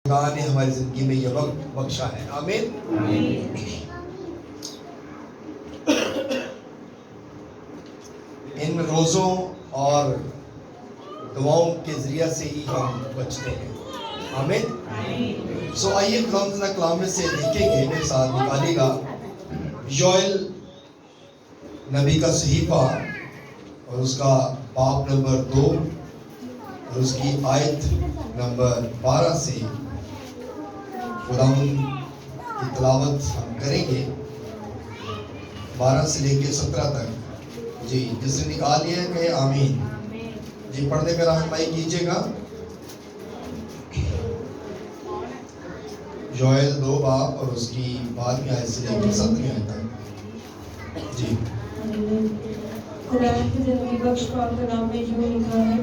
خدا نے ہماری زندگی میں یہ وقت بخشا ہے. آمین. ان روزوں اور دعاؤں کے ذریعہ سے ہی ہم بچتے ہیں. آمین. سو آئیے خدا کلام میں سے دیکھیں گے، میرے ساتھ نکالیے گا یوئیل نبی کا صحیفہ اور اس کا باب نمبر 2 اور اس کی آیت نمبر 12 سے خداوند کی تلاوت ہم کریں گے، 12 سے لے کے 17 تک. جی جس نے نکال لیا ہے کہ آمین. جی پڑھنے میں رہنمائی کیجیے گا. یوئیل 2 باب اور اس کی 12ویں آیت سے لے کے 17ویں آیت تک. جی خداوند کی زندگی بخش پاک کلام میں جو لکھا ہے،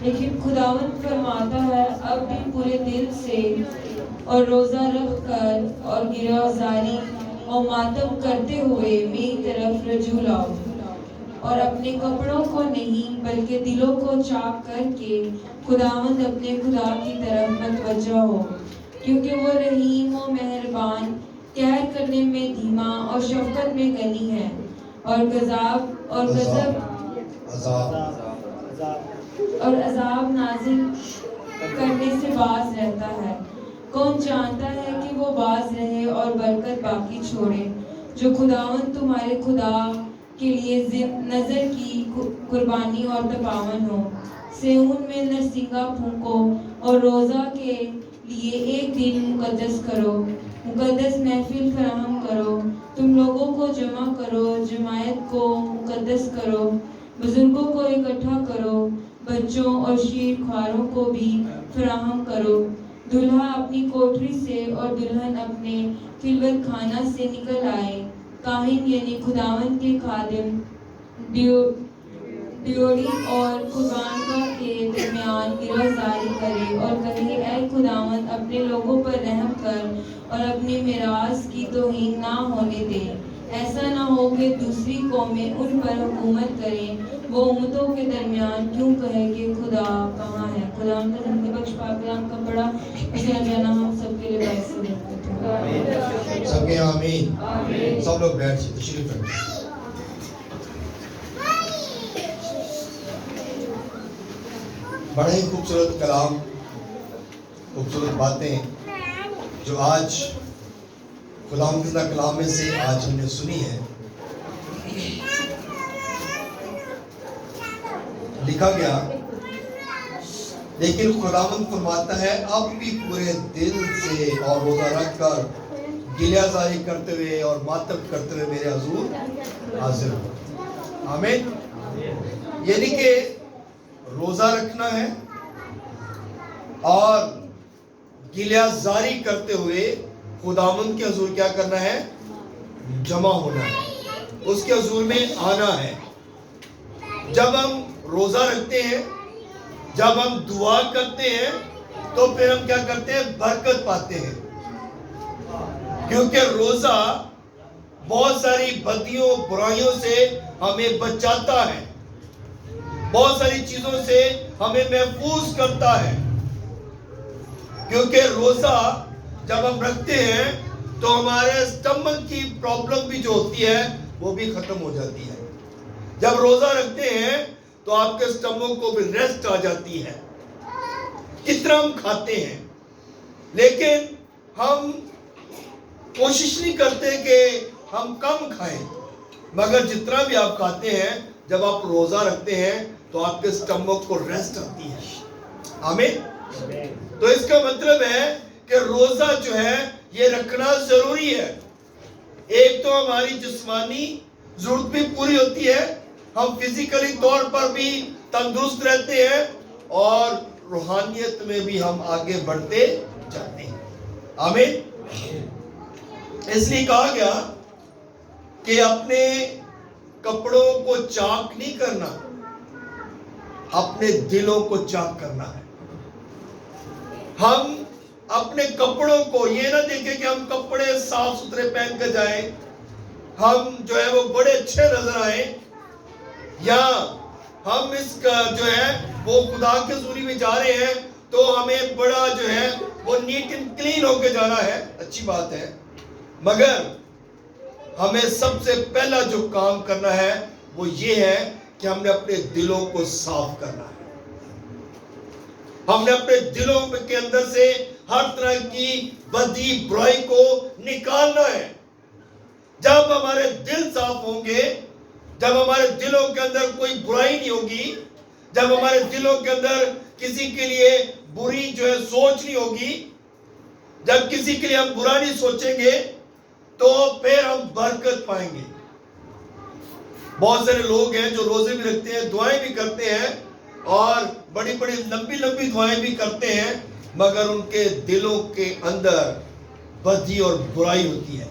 لیکن خداوند فرماتا ہے اب بھی پورے دل سے اور روزہ رکھ کر اور گرہ زاری اور ماتم کرتے ہوئے میری طرف رجوع لاؤ، اور اپنے کپڑوں کو نہیں بلکہ دلوں کو چاک کر کے خداوند اپنے خدا کی طرف متوجہ ہو، کیونکہ وہ رحیم و مہربان، قہر کرنے میں دھیما اور شفقت میں غنی ہے، اور عذاب نازل کرنے سے باز رہتا ہے. کون جانتا ہے کہ وہ باز رہے اور برکت باقی چھوڑے؟ جو خداوند تمہارے خدا کے لیے نظر کی قربانی اور تپاون ہو. صہیون میں نرسنگا پھونکو اور روزہ کے لیے ایک دن مقدس کرو، مقدس محفل فراہم کرو. تم لوگوں کو جمع کرو، جماعت کو مقدس کرو، بزرگوں کو اکٹھا کرو، بچوں اور شیر خواروں کو بھی فراہم کرو. دلہا اپنی کوٹری سے اور دلہن اپنے خلوت خانہ سے نکل آئے. کاہن یعنی خداوند کے خادم ڈیوڑی اور قربانگاہ کے درمیان گرہ زاری کرے اور کہے، اے خداوند اپنے لوگوں پر رحم کر اور اپنی میراث کی توہین نہ ہونے دے. ایسا نہ ہو کہ دوسری قومیں ان پر حکومت کریں. وہ امتوں کے درمیان کیوں کہے کہ خدا کہاں ہے. خدا ان کا زندگی بخش پاک کلام کا پڑھا اسے جانا ہم سب کے لیے باعث ہے. سب کے آمین. سب لوگ بیٹھ سے تشریف رکھیں. بڑے ہی خوبصورت کلام، خوبصورت باتیں جو آج خداوند کے کلام میں سے آج ہم نے سنی ہے. لکھا گیا، لیکن خداوند فرماتا ہے اب بھی پورے دل سے اور روزہ رکھ کر گریہ زاری کرتے ہوئے اور ماتم کرتے ہوئے میرے حضور حاضر ہو. آمین. یعنی کہ روزہ رکھنا ہے اور گریہ زاری کرتے ہوئے خداوند کے حضور کیا کرنا ہے؟ جمع ہونا ہے، اس کے حضور میں آنا ہے. جب ہم روزہ رکھتے ہیں، جب ہم دعا کرتے ہیں تو پھر ہم کیا کرتے ہیں؟ برکت پاتے ہیں. کیونکہ روزہ بہت ساری بدیوں برائیوں سے ہمیں بچاتا ہے، بہت ساری چیزوں سے ہمیں محفوظ کرتا ہے. کیونکہ روزہ جب ہم رکھتے ہیں تو ہمارے اسٹمک کی پرابلم بھی جو ہوتی ہے وہ بھی ختم ہو جاتی ہے. جب روزہ رکھتے ہیں تو آپ کے اسٹمک کو بھی ریسٹ آ جاتی ہے. کتنا ہم کھاتے ہیں لیکن ہم کوشش نہیں کرتے کہ ہم کم کھائیں، مگر جتنا بھی آپ کھاتے ہیں جب آپ روزہ رکھتے ہیں تو آپ کے اسٹمک کو ریسٹ آتی ہے. آمین. تو اس کا مطلب ہے کہ روزہ جو ہے یہ رکھنا ضروری ہے. ایک تو ہماری جسمانی ضرورت بھی پوری ہوتی ہے، ہم فزیکلی طور پر بھی تندرست رہتے ہیں اور روحانیت میں بھی ہم آگے بڑھتے جاتے ہیں. آمین. اس لیے کہا گیا کہ اپنے کپڑوں کو چاک نہیں کرنا، اپنے دلوں کو چاک کرنا ہے. ہم اپنے کپڑوں کو یہ نہ دیکھیں کہ ہم کپڑے صاف ستھرے پہن کر جائیں، ہم جو ہے وہ بڑے اچھے نظر آئیں، یا ہم اس کا جو ہے وہ خدا کے حضور میں جا رہے ہیں تو ہمیں بڑا جو ہے وہ نیٹ اینڈ کلین ہو کے جانا ہے، اچھی بات ہے، مگر ہمیں سب سے پہلا جو کام کرنا ہے وہ یہ ہے کہ ہم نے اپنے دلوں کو صاف کرنا ہے. ہم نے اپنے دلوں کے اندر سے ہر طرح کی بدی برائی کو نکالنا ہے. جب ہمارے دل صاف ہوں گے، جب ہمارے دلوں کے اندر کوئی برائی نہیں ہوگی، جب ہمارے دلوں کے اندر کسی کے لیے بری جو ہے سوچ نہیں ہوگی، جب کسی کے لیے ہم برا نہیں سوچیں گے تو پھر ہم برکت پائیں گے. بہت سارے لوگ ہیں جو روزے بھی رکھتے ہیں، دعائیں بھی کرتے ہیں اور بڑی بڑی لمبی لمبی دعائیں بھی کرتے ہیں، مگر ان کے دلوں کے اندر بدی اور برائی ہوتی ہے.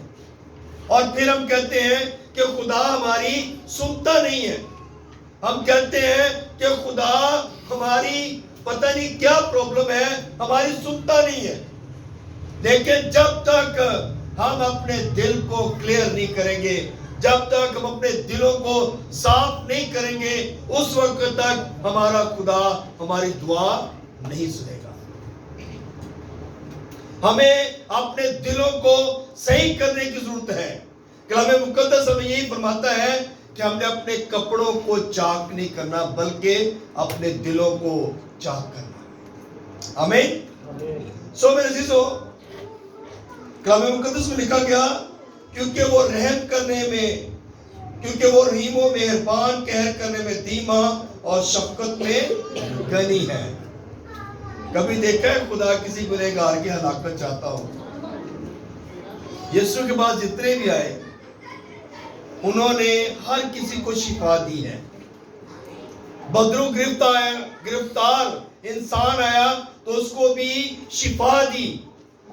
اور پھر ہم کہتے ہیں کہ خدا ہماری سنتا نہیں ہے. ہم کہتے ہیں کہ خدا ہماری پتہ نہیں کیا پرابلم ہے، ہماری سنتا نہیں ہے. لیکن جب تک ہم اپنے دل کو کلیئر نہیں کریں گے، جب تک ہم اپنے دلوں کو صاف نہیں کریں گے، اس وقت تک ہمارا خدا ہماری دعا نہیں سنے گا. ہمیں اپنے دلوں کو صحیح کرنے کی ضرورت ہے. کلام مقدس ہمیں یہی فرماتا ہے کہ ہم نے اپنے کپڑوں کو چاک نہیں کرنا بلکہ اپنے دلوں کو چاک کرنا. آمین. سو میرے عزیزو، کلام مقدس میں لکھا گیا کیونکہ وہ رحم کرنے میں، کیونکہ وہ رحیم و مہربان، قہر کرنے میں دھیما اور شفقت میں غنی ہے. کبھی دیکھا ہے خدا کسی گنہگار کی ہلاکت چاہتا ہو؟ یسوع کے بعد جتنے بھی آئے انہوں نے ہر کسی کو شفا دی ہے. بدرو گرفتار انسان آیا تو اس کو بھی شفا دی.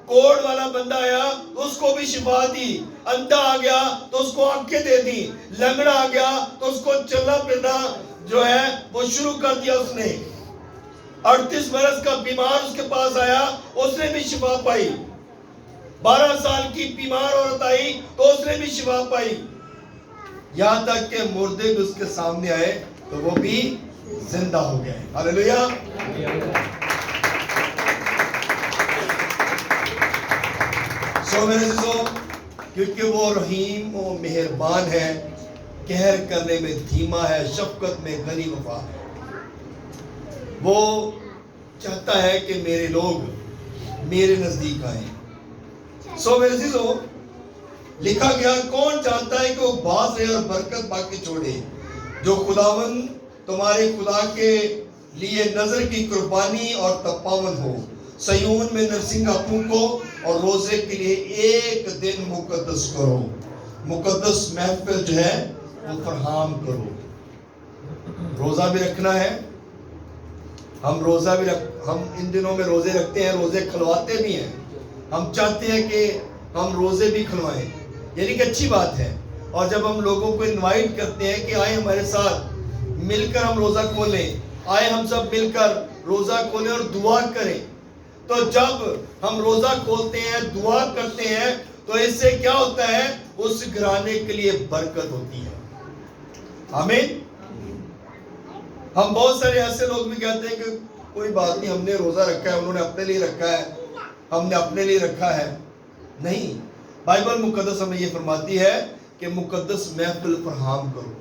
کوڑ والا بندہ آیا تو اس کو بھی شفا دی. اندھا آ گیا تو اس کو آنکھیں دے دی. لنگڑا آ گیا تو اس کو چلنا پھرنا جو ہے وہ شروع کر دیا. اس نے 38 برس کا بیمار اس کے پاس آیا، اس نے بھی شفا پائی. 12 سال کی بیمار عورت آئی تو اس نے بھی شفا پائی. یہاں تک کہ مردے بھی اس کے سامنے آئے تو وہ بھی زندہ ہو گئے. ہاللیلویا. سو میرے عزیزو، کیونکہ وہ رحیم و مہربان ہے، قہر کرنے میں دھیما ہے، شفقت میں غنی وفا ہے. وہ چاہتا ہے کہ میرے لوگ میرے نزدیک آئیں. سو میرے عزیزو، لکھا گیا کون چاہتا ہے کہ وہ باز رہے اور برکت پا کے چھوڑے؟ جو خداوند تمہارے خدا کے لیے نظر کی قربانی اور تپاون ہو. سیون میں نرسنگ اپنوں کو اور روزے کے لیے ایک دن مقدس کرو. مقدس محفل جو ہے وہ فراہم کرو. روزہ بھی رکھنا ہے. ہم ان دنوں میں روزے رکھتے ہیں، روزے کھلواتے بھی ہیں. ہم چاہتے ہیں کہ ہم روزے بھی کھلوائیں، یعنی کہ اچھی بات ہے. اور جب ہم لوگوں کو انوائٹ کرتے ہیں کہ آئے ہمارے ساتھ مل کر ہم روزہ کھولیں، آئے ہم سب مل کر روزہ کھولیں اور دعا کریں، تو جب ہم روزہ کھولتے ہیں، دعا کرتے ہیں، تو اس سے کیا ہوتا ہے؟ اس گھرانے کے لیے برکت ہوتی ہے. آمین. ہم بہت سارے ایسے لوگ بھی کہتے ہیں کہ کوئی بات نہیں، ہم نے روزہ رکھا ہے، انہوں نے اپنے لیے رکھا ہے، ہم نے اپنے لیے رکھا ہے. نہیں، بائبل مقدس ہمیں یہ فرماتی ہے کہ مقدس محفل فراہم کرو.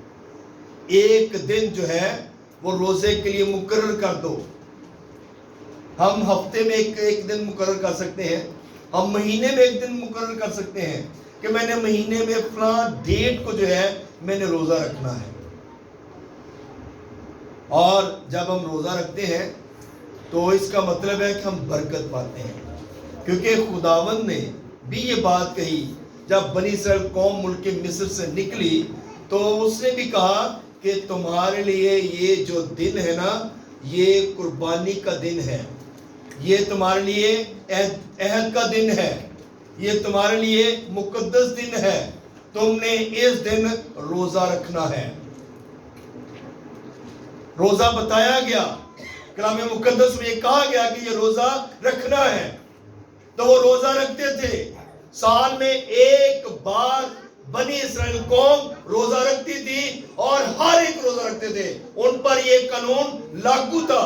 ایک دن جو ہے وہ روزے کے لیے مقرر کر دو. ہم ہفتے میں ایک دن مقرر کر سکتے ہیں، ہم مہینے میں ایک دن مقرر کر سکتے ہیں کہ میں نے مہینے میں فلاں ڈیٹ کو جو ہے میں نے روزہ رکھنا ہے. اور جب ہم روزہ رکھتے ہیں تو اس کا مطلب ہے کہ ہم برکت پاتے ہیں. کیونکہ خداوند نے بھی یہ بات کہی جب بنی اسرائیل قوم ملک مصر سے نکلی، تو اس نے بھی کہا کہ تمہارے لیے یہ جو دن ہے نا، یہ قربانی کا دن ہے، یہ تمہارے لیے عہد کا دن ہے، یہ تمہارے لیے مقدس دن ہے. تم نے اس دن روزہ رکھنا ہے. روزہ بتایا گیا، کلام مقدس میں یہ کہا گیا کہ یہ روزہ رکھنا ہے. تو وہ روزہ رکھتے تھے. سال میں ایک بار بنی اسرائیل قوم روزہ رکھتی تھی اور ہر ایک روزہ رکھتے تھے. ان پر یہ قانون لاگو تھا.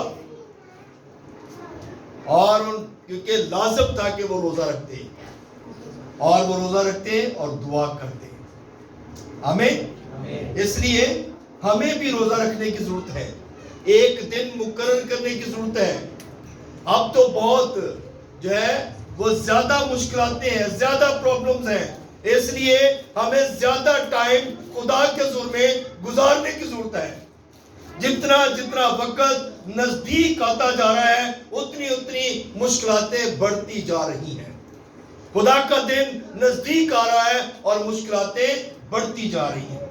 اور کیونکہ لازم تھا کہ وہ روزہ رکھتے ہیں، اور وہ روزہ رکھتے ہیں اور دعا کرتے ہیں۔ آمین۔ اس لیے ہمیں بھی روزہ رکھنے کی ضرورت ہے، ایک دن مقرر کرنے کی ضرورت ہے۔ اب تو بہت جو ہے وہ زیادہ مشکلاتیں ہیں، زیادہ پرابلمز ہیں، اس لیے ہمیں زیادہ ٹائم خدا کے حضور میں گزارنے کی ضرورت ہے۔ جتنا جتنا وقت نزدیک آتا جا رہا ہے اتنی اتنی مشکلاتیں بڑھتی جا رہی ہیں۔ خدا کا دن نزدیک آ رہا ہے اور مشکلاتیں بڑھتی جا رہی ہیں۔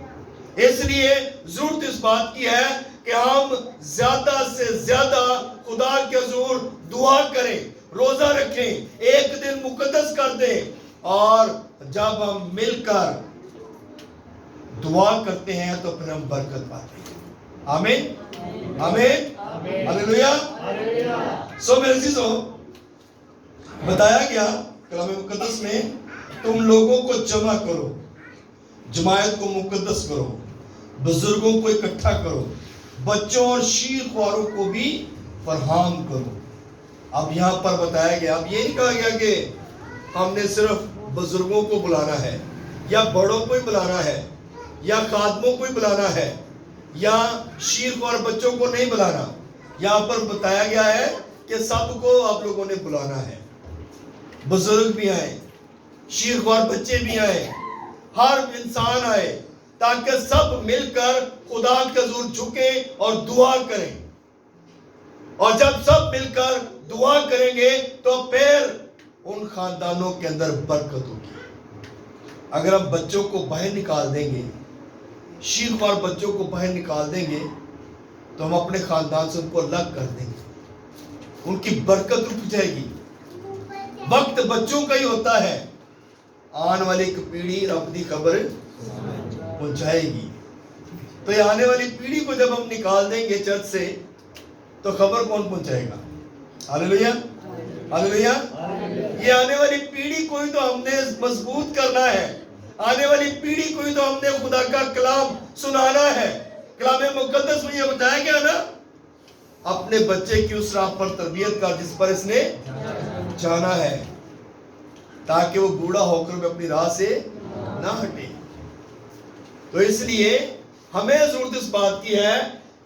اس لیے ضرورت اس بات کی ہے کہ ہم زیادہ سے زیادہ خدا کے حضور دعا کریں، روزہ رکھیں، ایک دن مقدس کر دیں، اور جب ہم مل کر دعا کرتے ہیں تو پھر ہم برکت پاتے ہیں۔ آمین، آمین، ہلیلویا۔ سو میرے عزیزو، بتایا گیا کلام مقدس میں تم لوگوں کو جمع کرو، جماعت کو مقدس کرو، بزرگوں کو اکٹھا کرو، بچوں اور شیر خواروں کو بھی فراہم کرو۔ اب یہاں پر بتایا گیا، اب یہ نہیں کہا گیا کہ ہم نے صرف بزرگوں کو بلانا ہے، یا بڑوں کو ہی بلانا ہے، یا خادموں کو ہی بلانا ہے، یا شیر خوار بچوں کو نہیں بلانا۔ یہاں پر بتایا گیا ہے کہ سب کو آپ لوگوں نے بلانا ہے، بزرگ بھی آئے، شیر خوار بچے بھی آئے، ہر انسان آئے، تاکہ سب مل کر خدا کے حضور جھکیں اور دعا کریں۔ اور جب سب مل کر دعا کریں گے تو پھر ان خاندانوں کے اندر برکت ہوگی۔ اگر ہم بچوں کو باہر نکال دیں گے، شیر خوار بچوں کو باہر نکال دیں گے، تو ہم اپنے خاندان سے ان کو الگ کر دیں گے، ان کی برکت رک جائے گی۔ وقت بچوں کا ہی ہوتا ہے، آنے والی ایک پیڑھی رب دی خبر پہنچائے گی۔ تو یہ آنے والی پیڑھی کو جب ہم نکال دیں گے چرچ سے تو خبر کون پہنچائے گا؟ ہلیلویا، ہلیلویا۔ یہ آنے والی پیڑھی کو ہی تو ہم نے مضبوط کرنا ہے، آنے والی پیڑھی کو ہی تو ہم نے خدا کا کلام سنانا ہے۔ کلام مقدس میں یہ بتایا گیا نا، اپنے بچے کی اس راہ پر تربیت کر جس پر اس نے جانا ہے، تاکہ وہ بوڑھا ہو کر بھی اپنی راہ سے نہ ہٹے۔ تو اس لیے ہمیں ضرورت اس بات کی ہے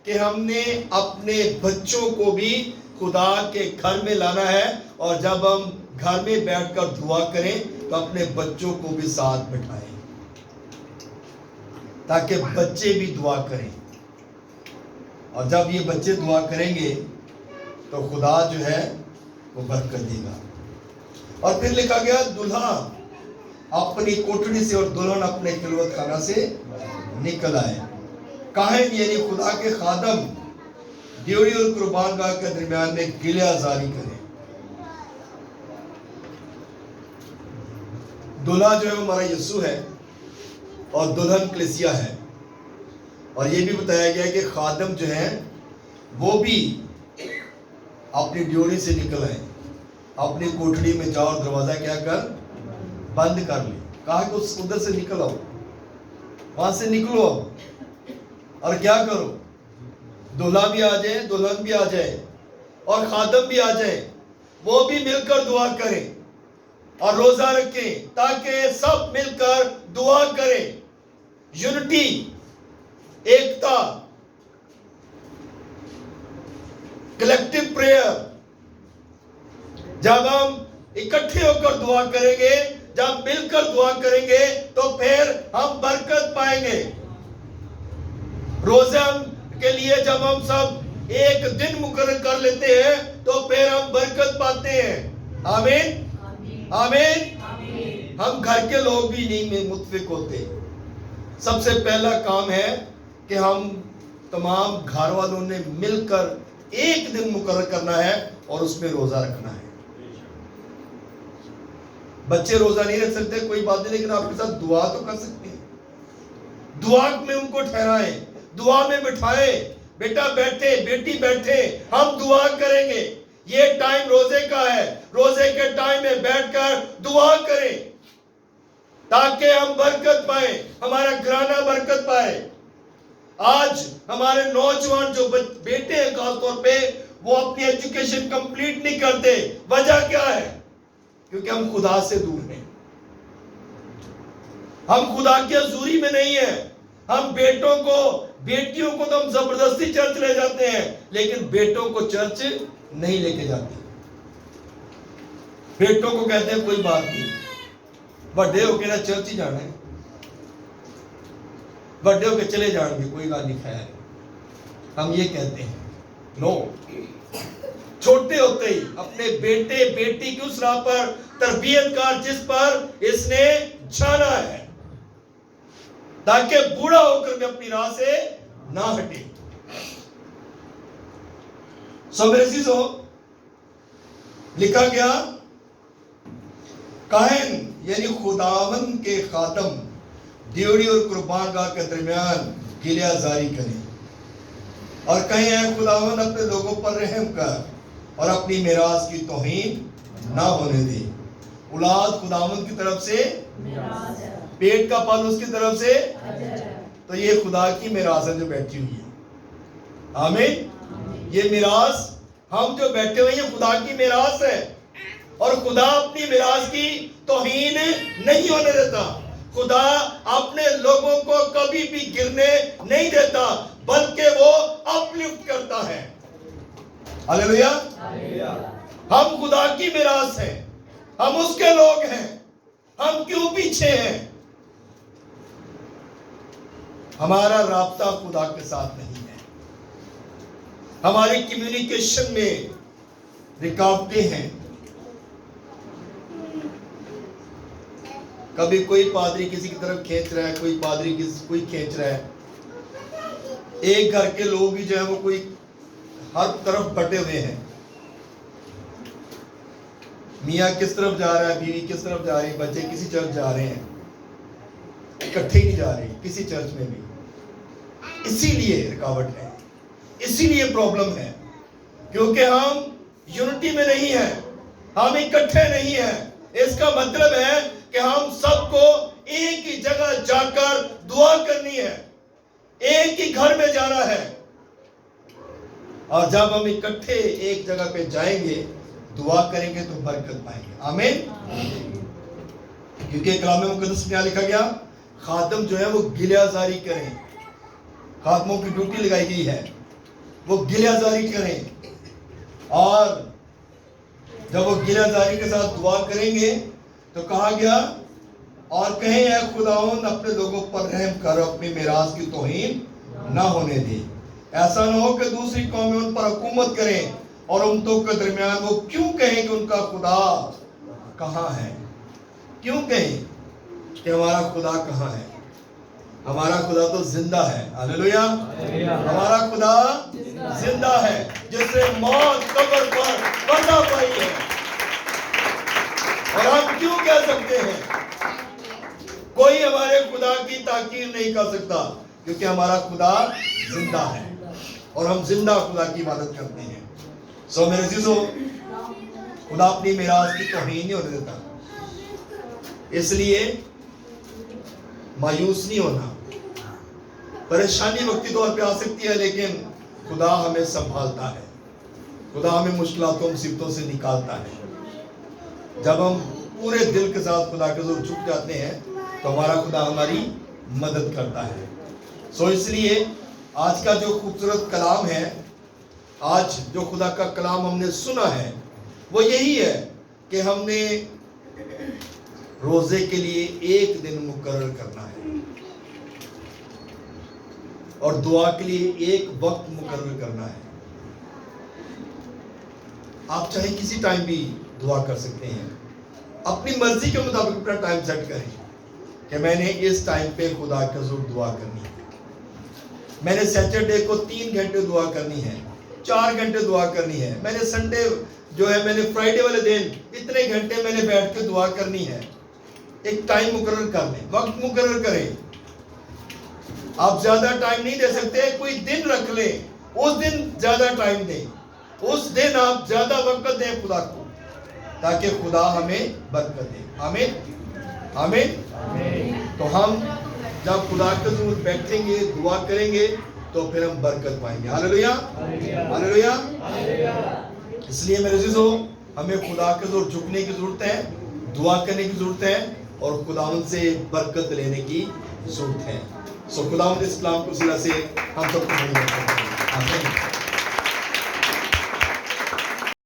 کہ ہم نے اپنے بچوں کو بھی خدا کے گھر میں لانا ہے، اور جب ہم گھر میں بیٹھ کر دعا کریں تو اپنے بچوں کو بھی ساتھ بٹھائیں، تاکہ بچے بھی دعا کریں۔ اور جب یہ بچے دعا کریں گے تو خدا جو ہے وہ برکت دے گا۔ اور پھر لکھا گیا، دلہا اپنی کوٹڑی سے اور دلہن اپنے خلوت خانہ سے نکل آئے۔ کاہن یعنی خدا کے خادم ڈیوڑی اور قربان گاہ کے درمیان میں گلے آزاری کریں۔ دلہا جو ہے وہ ہمارا یسوع ہے، اور دلہن کلیسیا ہے۔ اور یہ بھی بتایا گیا کہ خادم جو ہیں وہ بھی اپنی ڈیوڑی سے نکل آئے، اپنی کوٹڑی میں جاؤ اور دروازہ کیا کر بند کر لے۔ کہا کہ اس ادھر سے نکل آؤ، وہاں سے نکلو اب، اور کیا کرو، دلہا بھی آ جائے، دلہن بھی آ جائے، اور خادم بھی آ جائے، وہ بھی مل کر دعا کریں اور روزہ رکھیں، تاکہ سب مل کر دعا کریں۔ یونٹی، ایکتا، کلیکٹیو پریئر۔ جب ہم اکٹھے ہو کر دعا کریں گے، جب مل کر دعا کریں گے تو پھر ہم برکت پائیں گے۔ روزے کے لیے جب ہم سب ایک دن مقرر کر لیتے ہیں تو پھر ہم برکت پاتے ہیں۔ آمین، آمین۔ ہم گھر کے لوگ بھی نہیں متفق ہوتے۔ سب سے پہلا کام ہے کہ ہم تمام گھر والوں نے مل کر ایک دن مقرر کرنا ہے اور اس میں روزہ رکھنا ہے۔ بچے روزہ نہیں رکھ سکتے کوئی بات نہیں، لیکن آپ کے ساتھ دعا تو کر سکتے ہیں۔ دعا میں ان کو ٹھہرائیں، دعا میں بٹھائیں، بیٹا بیٹھے، بیٹی بیٹھے، ہم دعا کریں گے۔ یہ ٹائم روزے کا ہے، روزے کے ٹائم میں بیٹھ کر دعا کریں تاکہ ہم برکت پائیں، ہمارا گھرانہ برکت پائے۔ آج ہمارے نوجوان جو بیٹے ہیں خاص طور پہ، وہ اپنی ایجوکیشن کمپلیٹ نہیں کرتے. وجہ کیا ہے؟ کیونکہ ہم خدا سے دور ہیں. ہم خدا کی حضوری میں نہیں ہیں. ہم بیٹیوں کو تو ہم زبردستی چرچ لے جاتے ہیں, لیکن بیٹوں کو چرچ نہیں لے کے جاتے. بیٹوں کو کہتے ہیں کوئی بات نہیں, بڑے ہو کے نا چرچ ہی جانا ہے, بڑے ہو کے چلے جائیں گے, کوئی بات نہیں, خیر. ہم یہ کہتے ہیں. نو, چھوٹے ہوتے ہی اپنے بیٹے بیٹی کی اس راہ پر تربیت کر جس پر اس نے جانا ہے, تاکہ بوڑھا ہو کر بھی اپنی راہ سے نہ ہٹے. میرے عزیزو, لکھا گیا کاہن یعنی خداوند کے خادم ڈیوڑی اور قربان گاہ کے درمیان گلیہ زاری کریں اور کہیں اے خداوند اپنے لوگوں پر رحم کر اور اپنی میراث کی توہین نہ ہونے دے. اولاد خداوند کی طرف سے, پیٹ کا پھل اس کی طرف سے, تو یہ خدا کی میراث ہے جو بیٹھی ہوئی ہے. آمین. یہ میراث ہم جو بیٹھے ہوئے ہیں خدا کی میراث ہے, اور خدا اپنی میراث کی توہین نہیں ہونے دیتا. خدا اپنے لوگوں کو کبھی بھی گرنے نہیں دیتا, بلکہ وہ اپ لفٹ کرتا ہے. ہلیلویا. ہم خدا کی میراث ہیں, ہم اس کے لوگ ہیں. ہم کیوں پیچھے ہیں؟ ہمارا رابطہ خدا کے ساتھ نہیں ہے. ہماری کمیونیکیشن میں رکاوٹیں ہیں. کبھی کوئی پادری کسی کی طرف کھینچ رہا ہے, کوئی پادری کوئی کھینچ رہا ہے. ایک گھر کے لوگ بھی جو ہیں وہ کوئی ہر طرف بٹے ہوئے ہیں. میاں کس طرف جا رہا ہے, بیوی کس طرف جا رہی ہے, بچے کسی چرچ جا رہے ہیں, اکٹھے نہیں جا رہے کسی چرچ میں بھی. اسی لیے رکاوٹ ہے, اسی لیے پرابلم ہے, کیونکہ ہم یونٹی میں نہیں ہیں, ہم اکٹھے نہیں ہیں. اس کا مطلب ہے کہ ہم سب کو ایک ہی جگہ جا کر دعا کرنی ہے, ایک ہی گھر میں جانا ہے, اور جب ہم اکٹھے ایک جگہ پہ جائیں گے دعا کریں گے تو برکت پائیں گے. آمین. کیونکہ کلام مقدس میں لکھا گیا خادم جو ہے وہ گلیہ زاری کریں. خادموں کی ڈیوٹی لگائی گئی ہے, وہ گلیہ زاری کریں, اور جب وہ گلیہ زاری کے ساتھ دعا کریں گے تو کہا گیا اور کہیں اے خداوند اپنے لوگوں پر رحم کر, اپنی میراث کی توہین نہ ہونے دے. ایسا نہ ہو کہ دوسری قومیں ان پر حکومت کریں اور امتوں کے درمیان وہ کیوں کہیں کہ ان کا خدا کہاں ہے. کیوں کہیں کہ ہمارا خدا کہاں ہے؟ ہمارا خدا تو زندہ ہے. ہلیلویا. ہمارا خدا زندہ ہے جس نے موت قبر پر فتح پائی ہے. اور ہم کیوں کہہ سکتے ہیں کوئی ہمارے خدا کی تاکیر نہیں کر سکتا, کیونکہ ہمارا خدا زندہ ہے اور ہم زندہ خدا کی عبادت کرتے ہیں. میرے عزیزو, خدا اپنی میراث کی توہین نہیں ہونے دیتا. اس لیے مایوس نہیں ہونا. پریشانی وقتی طور پہ آ سکتی ہے, لیکن خدا ہمیں سنبھالتا ہے, خدا ہمیں مشکلاتوں مصیبتوں سے نکالتا ہے. جب ہم پورے دل کے ساتھ خدا کے حضور جھک جاتے ہیں تو ہمارا خدا ہماری مدد کرتا ہے. اس لیے آج کا جو خوبصورت کلام ہے, آج جو خدا کا کلام ہم نے سنا ہے, وہ یہی ہے کہ ہم نے روزے کے لیے ایک دن مقرر کرنا ہے اور دعا کے لیے ایک وقت مقرر کرنا ہے. آپ چاہے کسی ٹائم بھی دعا کر سکتے ہیں, اپنی مرضی کے مطابق اپنا ٹائم سیٹ کریں کہ میں نے اس ٹائم پہ خدا کے حضور دعا کرنی ہے. میں نے سیٹرڈے کو 3 گھنٹے دعا کرنی ہے, 4 گھنٹے دعا کرنی ہے. میں نے سنڈے جو ہے, میں نے فرائیڈے والے دن اتنے گھنٹے میں نے بیٹھ کے دعا کرنی ہے. ایک ٹائم مقرر کر لیں, وقت مقرر کریں. آپ زیادہ ٹائم نہیں دے سکتے, کوئی دن رکھ لیں, اس دن زیادہ ٹائم دیں, اس دن آپ زیادہ وقت دیں خدا کو, تاکہ خدا ہمیں برکت دے. آمین. آمین. تو ہم جب خدا کے حضور بیٹھیں گے, دعا کریں گے, تو پھر ہم برکت پائیں گے. ہاللیلویا ہاللیلویا. اس لیے میرے عزیزو ہمیں خدا کے حضور جھکنے کی ضرورت ہے, دعا کرنے کی ضرورت ہے, اور خداوند سے برکت لینے کی ضرورت ہے. سو خداوند اس کلام کو سلا سے ہم سب کو